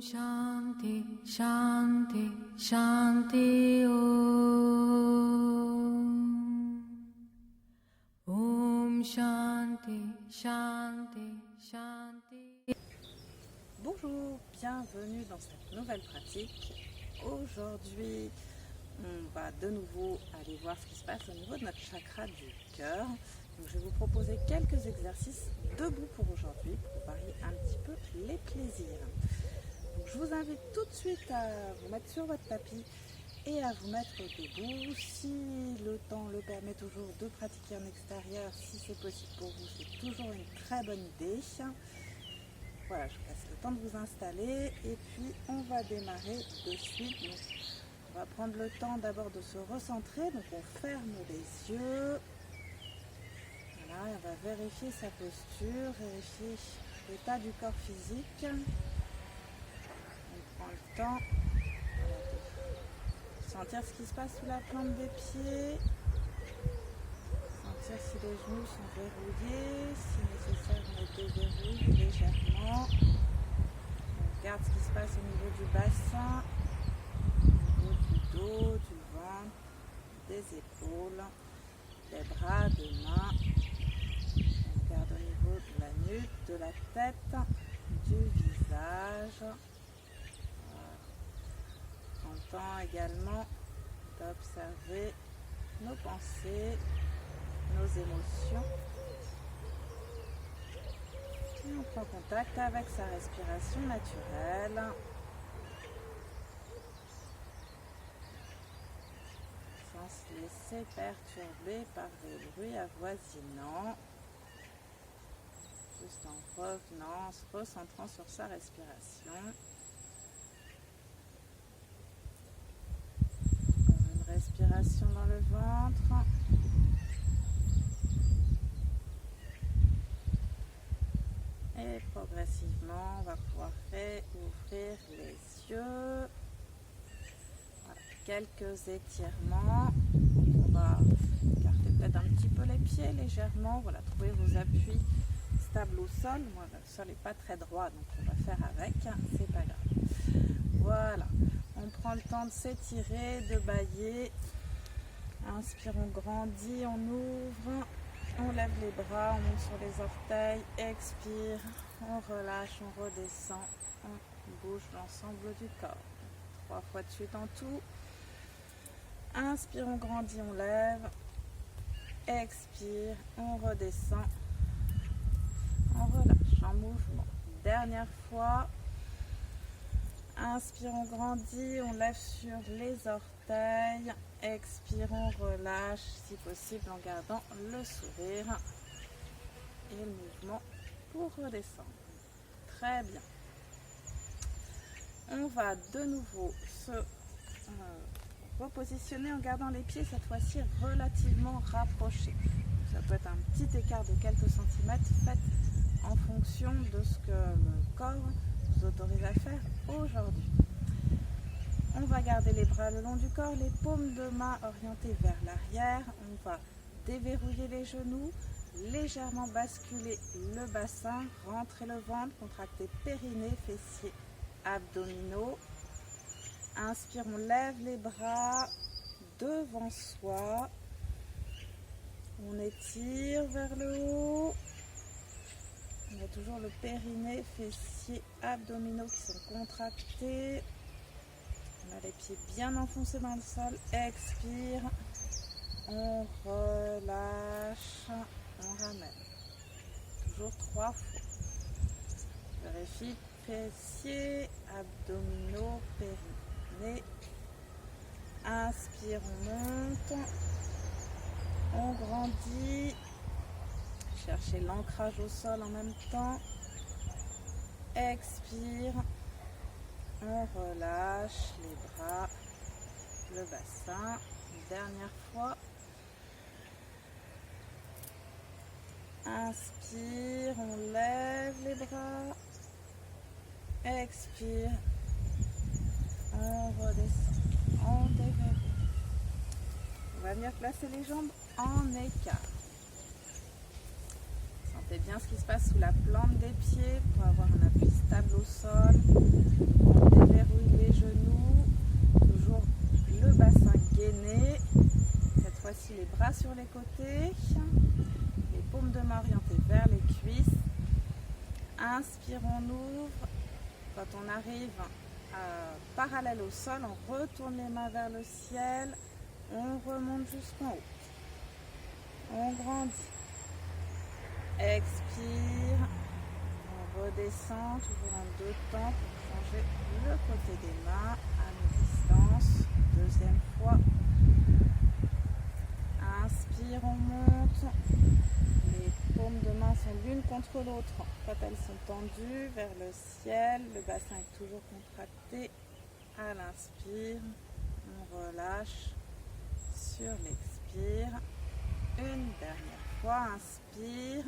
Shanti, Shanti, Shanti Om. Om Shanti, Shanti, Shanti. Bonjour, bienvenue dans cette nouvelle pratique. Aujourd'hui, on va de nouveau aller voir ce qui se passe au niveau de notre chakra du cœur. Donc, je vais vous proposer quelques exercices debout pour aujourd'hui, pour varier un petit peu les plaisirs. Donc, je vous invite tout de suite à vous mettre sur votre tapis et à vous mettre debout. Si le temps le permet toujours de pratiquer en extérieur, si c'est possible pour vous, c'est toujours une très bonne idée. Voilà, je vous laisse le temps de vous installer et puis on va démarrer de suite. Donc, on va prendre le temps d'abord de se recentrer, donc on ferme les yeux. Voilà, on va vérifier sa posture, vérifier l'état du corps physique. On prend le temps de sentir ce qui se passe sous la plante des pieds, sentir si les genoux sont verrouillés, si nécessaire on les déverrouille légèrement. On regarde ce qui se passe au niveau du bassin, au niveau du dos, du ventre, des épaules, des bras, des mains. On regarde au niveau de la nuque, de la tête, du visage. On tente également d'observer nos pensées, nos émotions. Et on prend contact avec sa respiration naturelle. Sans se laisser perturber par des bruits avoisinants. Juste en revenant, en se recentrant sur sa respiration. Une respiration dans le ventre. Et progressivement, on va pouvoir réouvrir les yeux. Voilà, quelques étirements. Donc on va écarter peut-être un petit peu les pieds légèrement. Voilà, trouver vos appuis stables au sol. Moi, le sol n'est pas très droit, donc on va faire avec. C'est pas grave. Voilà. On prend le temps de s'étirer, de bâiller. Inspire, on grandit, on ouvre. On lève les bras, on monte sur les orteils, expire, on relâche, on redescend, on bouge l'ensemble du corps. 3 fois de suite en tout. Inspire, on grandit, on lève. Expire, on redescend, on relâche en mouvement. Dernière fois. Inspire, on grandit, on lève sur les orteils. Expire, on relâche, si possible en gardant le sourire et le mouvement pour redescendre. Très bien. On va de nouveau se repositionner en gardant les pieds cette fois-ci relativement rapprochés. Ça peut être un petit écart de quelques centimètres, faites en fonction de ce que le corps vous autorise à faire aujourd'hui. On va garder les bras le long du corps, les paumes de main orientées vers l'arrière. On va déverrouiller les genoux, légèrement basculer le bassin, rentrer le ventre, contracter périnée, fessiers, abdominaux. Inspire, on lève les bras devant soi. On étire vers le haut. On a toujours le périnée, fessiers, abdominaux qui sont contractés. On a les pieds bien enfoncés dans le sol. Expire. On relâche. On ramène. Toujours 3 fois. Vérifie. Fessiers, abdominaux, périnée. Inspire, on monte. On grandit. Cherchez l'ancrage au sol en même temps. Expire. On relâche les bras, le bassin. Une dernière fois. Inspire, on lève les bras. Expire. On redescend. On déverrouille. On va venir placer les jambes en écart. Sentez bien ce qui se passe sous la plante des pieds pour avoir un appui stable au sol. bras sur les côtés, les paumes de main orientées vers les cuisses. Inspire, on ouvre. Quand on arrive parallèle au sol, on retourne les mains vers le ciel, on remonte jusqu'en haut. On grandit. Expire. On redescend, toujours en deux temps pour changer le côté des mains à mi-distance. Deuxième fois. Inspire, on monte. Les paumes de main sont l'une contre l'autre quand elles sont tendues vers le ciel. Le bassin est toujours contracté. À l'inspire, on relâche sur l'expire. Une dernière fois, inspire.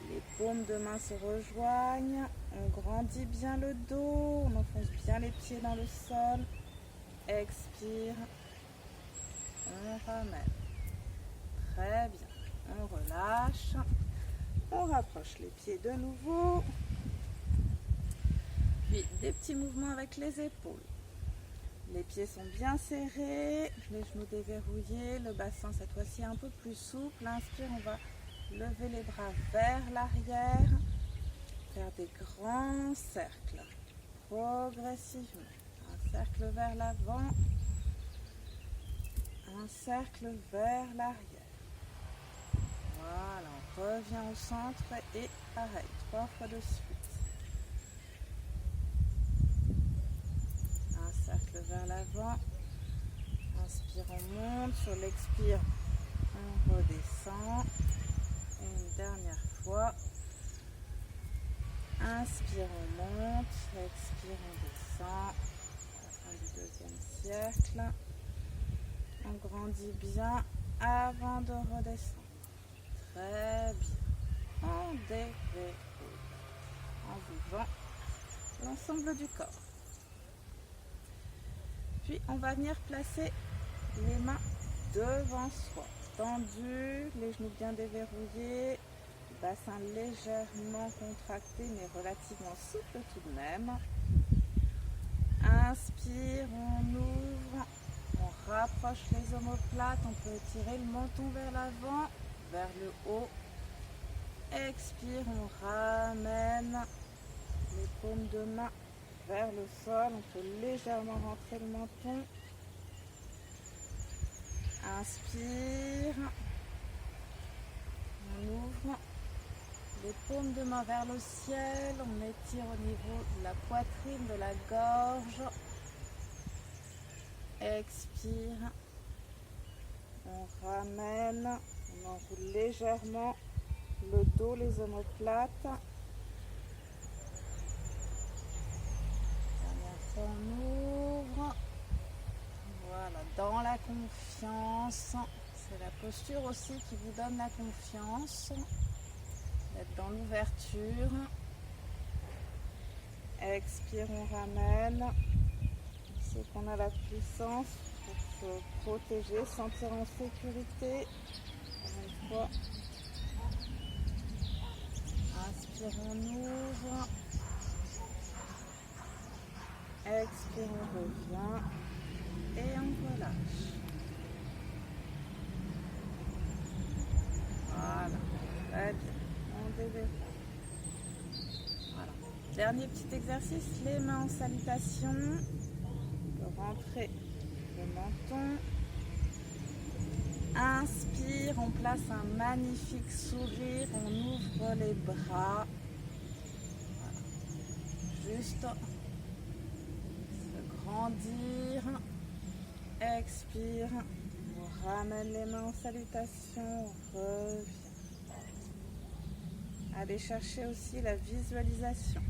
Les paumes de main se rejoignent. On grandit bien le dos. On enfonce bien les pieds dans le sol. Expire. On ramène. Très bien. On relâche. On rapproche les pieds de nouveau. Puis des petits mouvements avec les épaules. Les pieds sont bien serrés, les genoux déverrouillés, le bassin cette fois-ci un peu plus souple. Inspire, on va lever les bras vers l'arrière, faire des grands cercles, progressivement. Un cercle vers l'avant, un cercle vers l'arrière. Voilà, on revient au centre et pareil, 3 fois de suite. Un cercle vers l'avant. Inspire, on monte. Sur l'expire, on redescend. Et une dernière fois. Inspire, on monte. Expire, on descend. À la fin du deuxième cercle. On grandit bien avant de redescendre. Très bien. On déverrouille en vivant l'ensemble du corps. Puis on va venir placer les mains devant soi, tendues, les genoux bien déverrouillés, le bassin légèrement contracté mais relativement souple tout de même. Inspire, on ouvre, on rapproche les omoplates, on peut tirer le menton vers l'avant, vers le haut. Expire, on ramène les paumes de main vers le sol, on peut légèrement rentrer le menton. Inspire, on ouvre les paumes de main vers le ciel, on étire au niveau de la poitrine, de la gorge. Expire, on ramène, on enroule légèrement le dos, les omoplates. On ouvre, voilà, dans la confiance, c'est la posture aussi qui vous donne la confiance, d'être dans l'ouverture. Expire, on ramène, c'est qu'on a la puissance pour se protéger, sentir en sécurité. Encore une fois, inspire, on ouvre. Expire, on revient et on relâche. Voilà, très bien. On déverrouille. Voilà. Dernier petit exercice, les mains en salutation. On peut rentrer le menton. Inspire, on place un magnifique sourire, on ouvre les bras. Voilà. Juste grandir, expire, on ramène les mains en salutation, on revient. Allez chercher aussi la visualisation.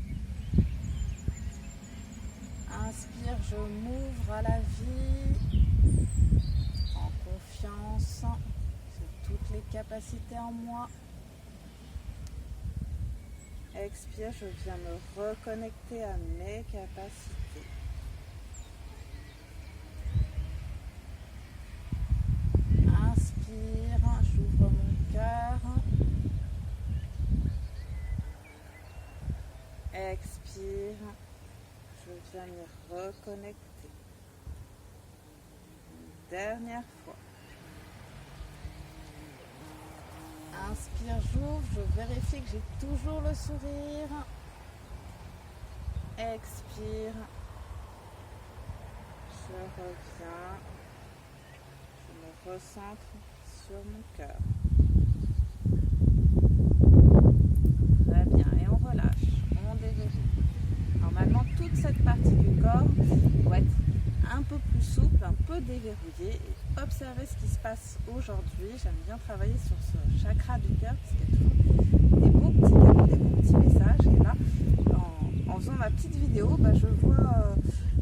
Inspire, je m'ouvre à la vie, en confiance, j'ai toutes les capacités en moi. Expire, je viens me reconnecter à mes capacités. Inspire, j'ouvre mon cœur. Expire, je viens me reconnecter. Une dernière fois. Inspire, j'ouvre, je vérifie que j'ai toujours le sourire. Expire. Je reviens. Je me recentre sur mon cœur. Très bien, et on relâche, on déverrouille. Normalement, toute cette partie du corps doit être un peu plus souple, un peu déverrouillée. Et observez ce qui se passe aujourd'hui. J'aime bien travailler sur ce chakra du cœur parce qu'il y a toujours des beaux petits cadeaux, des beaux petits messages. Et là, en faisant ma petite vidéo, je vois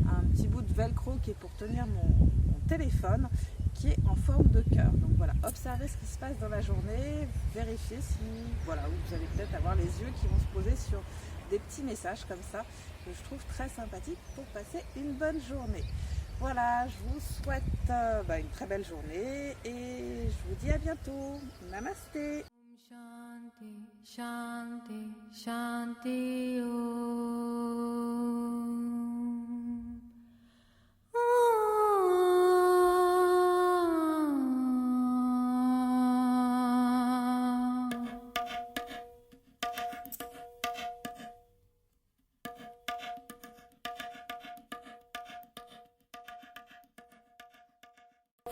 un petit bout de velcro qui est pour tenir mon téléphone, qui est en forme de cœur. Donc voilà, observez ce qui se passe dans la journée, vérifiez si, voilà, vous allez peut-être avoir les yeux qui vont se poser sur des petits messages comme ça, que je trouve très sympathique pour passer une bonne journée. Voilà, je vous souhaite une très belle journée et je vous dis à bientôt. Namasté. Shanti, Shanti, Shanti, Om.